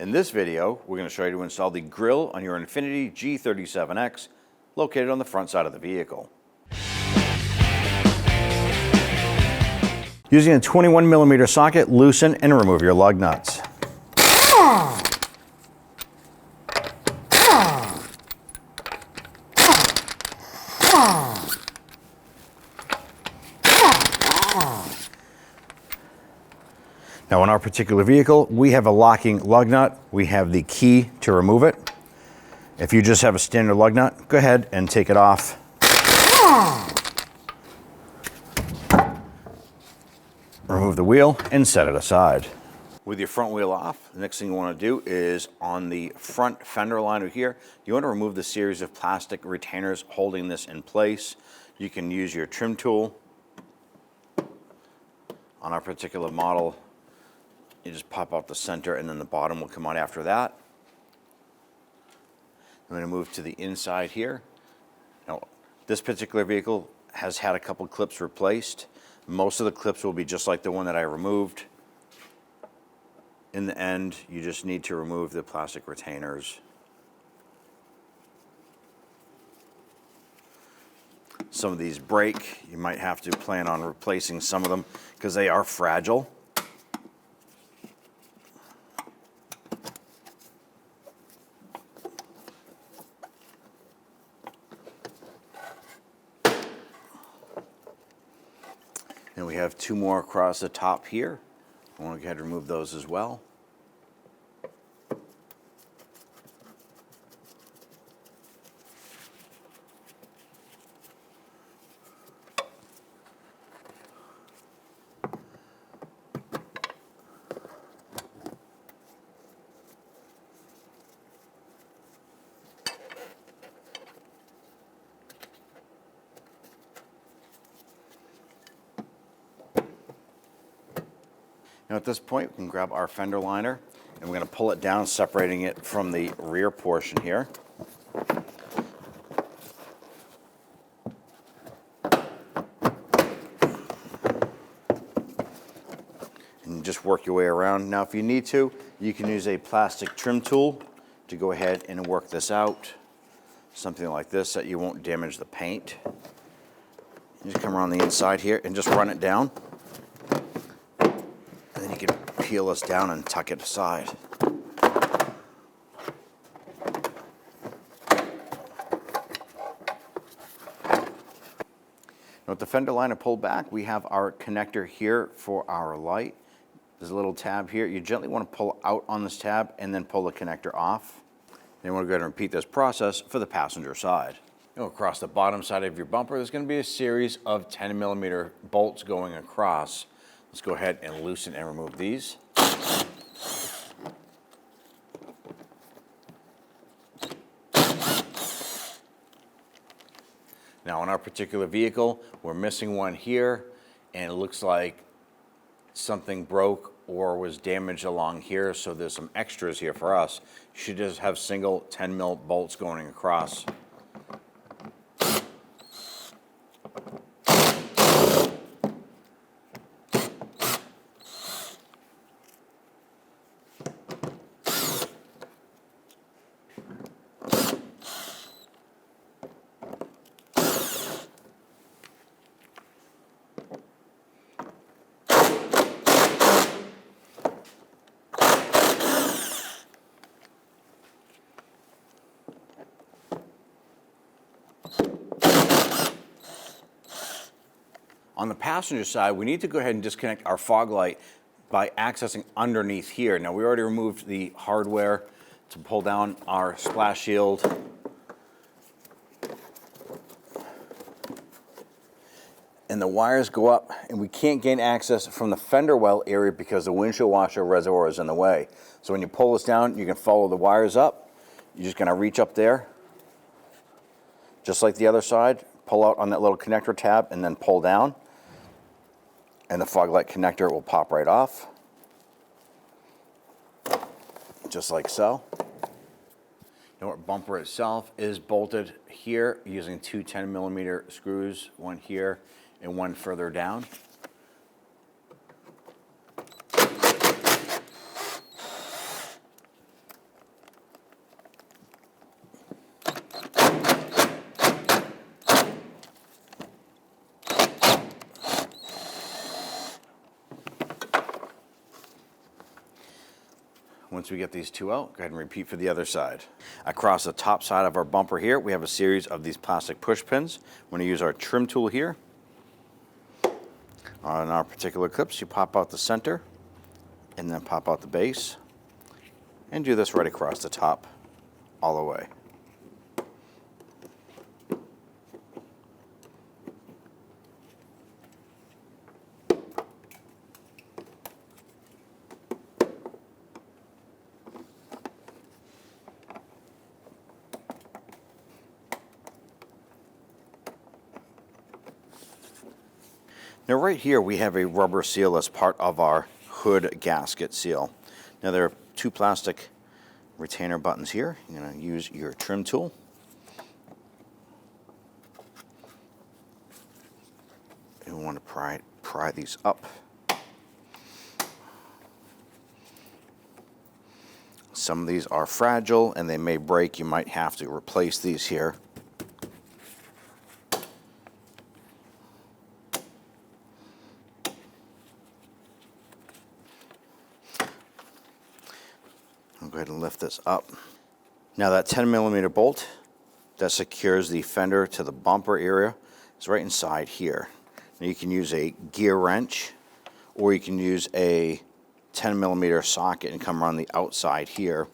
In this video, we're going to show you to install the grille on your INFINITI G37 X, located on the front side of the vehicle. Using a 21mm socket, loosen and remove your lug nuts. Now on our particular vehicle, we have a locking lug nut. We have the key to remove it. If you just have a standard lug nut, go ahead and take it off. Remove the wheel and set it aside. With your front wheel off, the next thing you want to do is on the front fender liner here, you want to remove the series of plastic retainers holding this in place. You can use your trim tool. On our particular model, you just pop out the center and then the bottom will come out after that. I'm going to move to the inside here. Now, this particular vehicle has had a couple clips replaced. Most of the clips will be just like the one that I removed. In the end, you just need to remove the plastic retainers. Some of these break. You might have to plan on replacing some of them because they are fragile. And we have two more across the top here. I want to go ahead and remove those as well. Now at this point, we can grab our fender liner and we're going to pull it down, separating it from the rear portion here. And just work your way around. Now if you need to, you can use a plastic trim tool to go ahead and work this out. Something like this so that you won't damage the paint. You just come around the inside here and just run it down. You can peel this down and tuck it aside. Now with the fender liner pulled back, we have our connector here for our light. There's a little tab here. You gently want to pull out on this tab and then pull the connector off. Then you want to go ahead and repeat this process for the passenger side. Now across the bottom side of your bumper, there's going to be a series of 10mm bolts going across. Let's go ahead and loosen and remove these. Now on our particular vehicle, we're missing one here, and it looks like something broke or was damaged along here, so there's some extras here for us. You should just have single 10mm bolts going across. On the passenger side, we need to go ahead and disconnect our fog light by accessing underneath here. Now, we already removed the hardware to pull down our splash shield. And the wires go up, and we can't gain access from the fender well area because the windshield washer reservoir is in the way. So when you pull this down, you can follow the wires up. You're just gonna reach up there, just like the other side, pull out on that little connector tab and then pull down. And the fog light connector will pop right off, just like so. Now our bumper itself is bolted here using two 10mm screws, one here and one further down. Once we get these two out, go ahead and repeat for the other side. Across the top side of our bumper here, we have a series of these plastic push pins. We're going to use our trim tool here. On our particular clips, you pop out the center and then pop out the base and do this right across the top all the way. Now right here we have a rubber seal as part of our hood gasket seal. Now there are two plastic retainer buttons here. You're going to use your trim tool. And we want to pry these up. Some of these are fragile and they may break. You might have to replace these here. I'll go ahead and lift this up. Now that 10mm bolt that secures the fender to the bumper area is right inside here. Now you can use a gear wrench or you can use a 10mm socket and come around the outside here.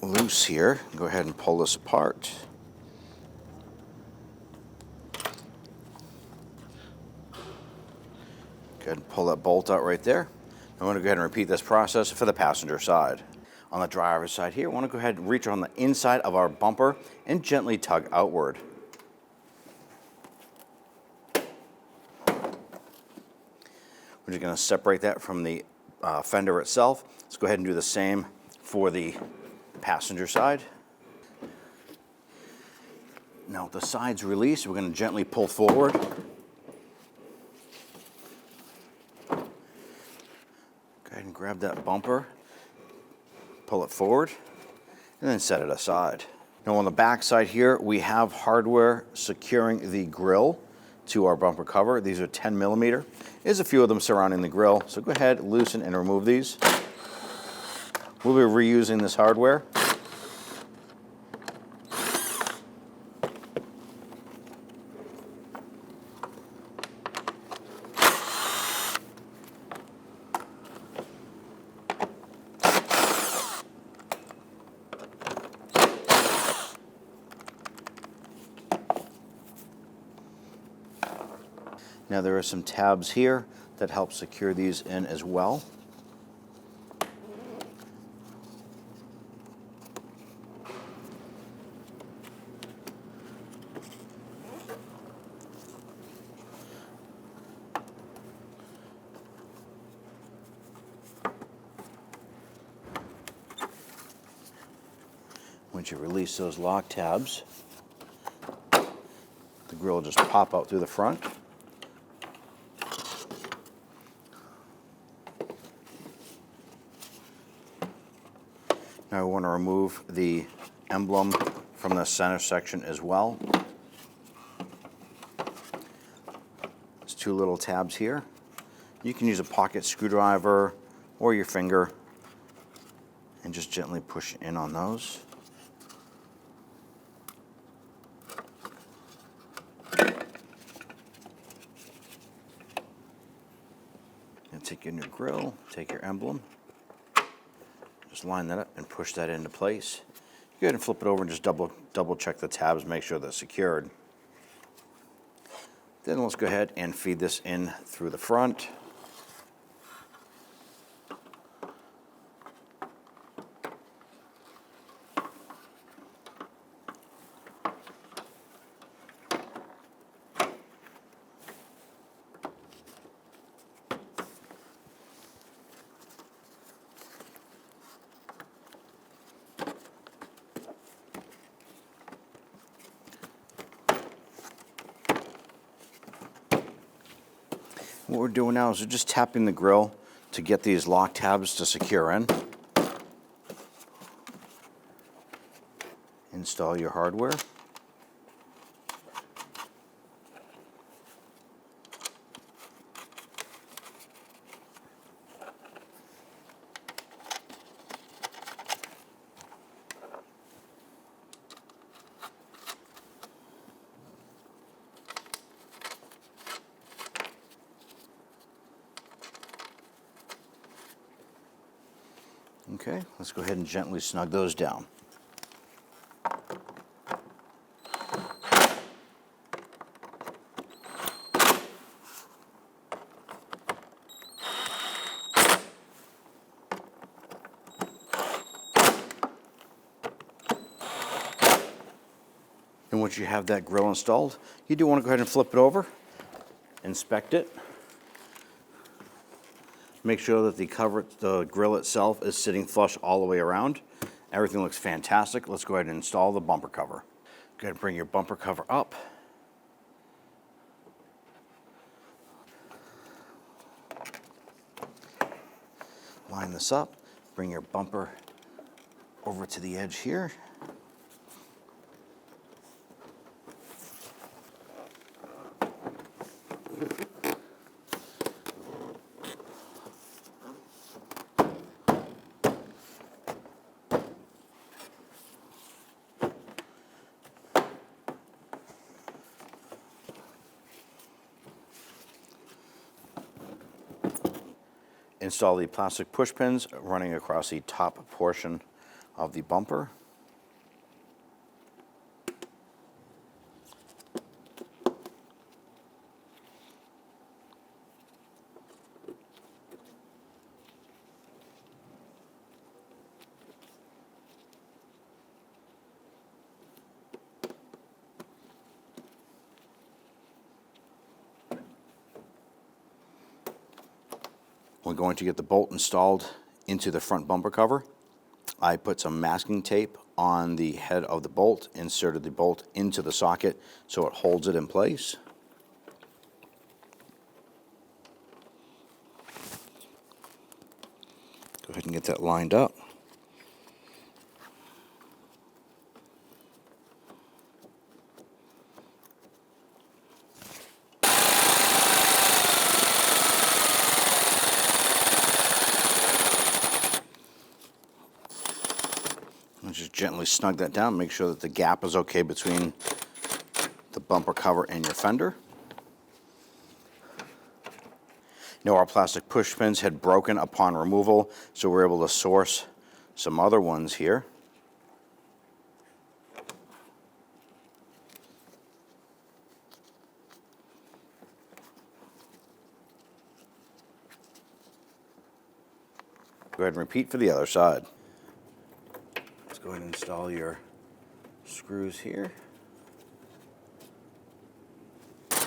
Loose here. Go ahead and pull this apart. Go ahead and pull that bolt out right there. I want to go ahead and repeat this process for the passenger side. On the driver's side here, I want to go ahead and reach on the inside of our bumper and gently tug outward. We're just going to separate that from the fender itself. Let's go ahead and do the same for the passenger side. Now with the sides released, we're going to gently pull forward. Go ahead and grab that bumper, pull it forward, and then set it aside. Now on the back side here, we have hardware securing the grille to our bumper cover. These are 10mm. There's a few of them surrounding the grille, so go ahead, loosen and remove these. We'll be reusing this hardware. Now there are some tabs here that help secure these in as well. Once you release those lock tabs, the grill will just pop out through the front. Now we want to remove the emblem from the center section as well. There's two little tabs here. You can use a pocket screwdriver or your finger and just gently push in on those. And take your new grill, take your emblem, just line that up and push that into place. Go ahead and flip it over and just double check the tabs, make sure they're secured. Then let's go ahead and feed this in through the front. What we're doing now is we're just tapping the grill to get these lock tabs to secure in. Install your hardware. Okay, let's go ahead and gently snug those down. And once you have that grill installed, you do want to go ahead and flip it over, inspect it. Make sure that the grill itself is sitting flush all the way around. Everything looks fantastic. Let's go ahead and install the bumper cover. Go ahead and bring your bumper cover up. Line this up. Bring your bumper over to the edge here. Install the plastic push pins running across the top portion of the bumper. We're going to get the bolt installed into the front bumper cover. I put some masking tape on the head of the bolt, inserted the bolt into the socket so it holds it in place. Go ahead and get that lined up. Just gently snug that down, make sure that the gap is okay between the bumper cover and your fender. Now our plastic push pins had broken upon removal, so we're able to source some other ones here. Go ahead and repeat for the other side. Go ahead and install your screws here. Go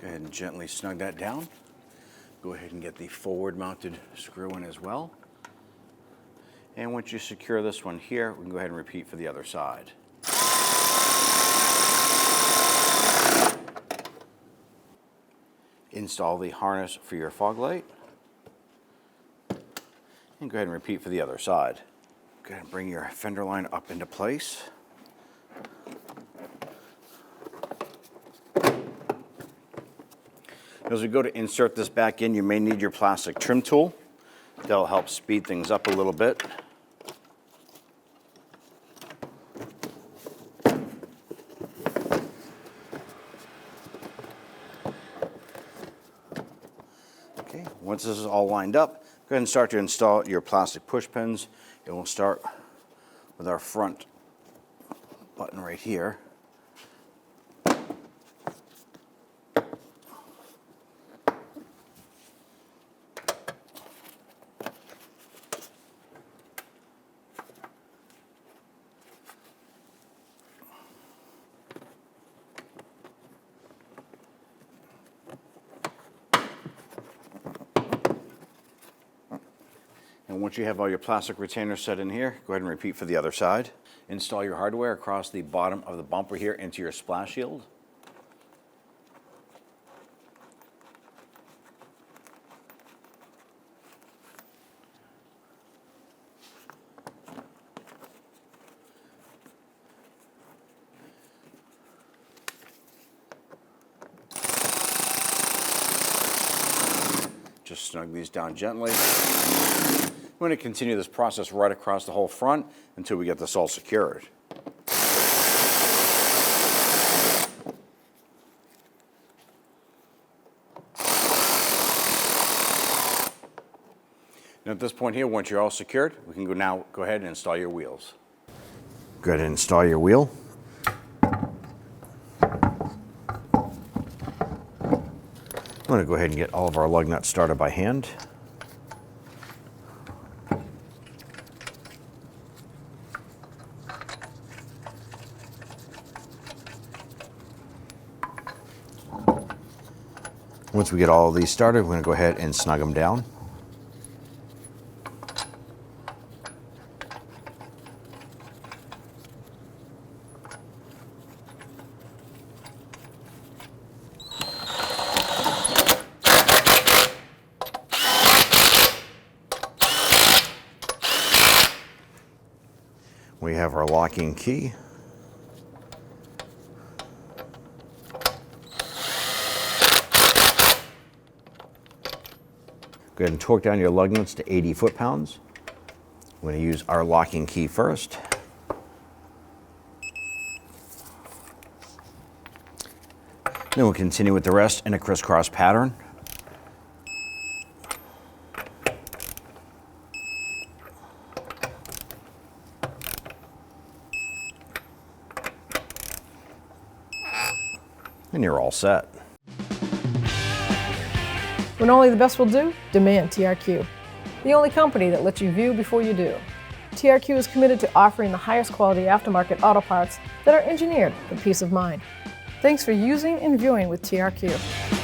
ahead and gently snug that down. Go ahead and get the forward mounted screw in as well. And once you secure this one here, we can go ahead and repeat for the other side. Install the harness for your fog light. And go ahead and repeat for the other side. Go ahead and bring your fender line up into place. As we go to insert this back in, you may need your plastic trim tool. That'll help speed things up a little bit. Okay, once this is all lined up, go ahead and start to install your plastic push pins. And we'll start with our front button right here. And Once you have all your plastic retainers set in here, go ahead and repeat for the other side. Install your hardware across the bottom of the bumper here into your splash shield. Just snug these down gently. We're going to continue this process right across the whole front until we get this all secured. And at this point here, once you're all secured, we can now go ahead and install your wheels. Go ahead and install your wheel. I'm going to go ahead and get all of our lug nuts started by hand. Once we get all of these started, we're going to go ahead and snug them down. We have our locking key. Go ahead and torque down your lug nuts to 80 foot-pounds. We're going to use our locking key first. Then we'll continue with the rest in a crisscross pattern. And you're all set. When only the best will do, demand TRQ. The only company that lets you view before you do. TRQ is committed to offering the highest quality aftermarket auto parts that are engineered for peace of mind. Thanks for using and viewing with TRQ.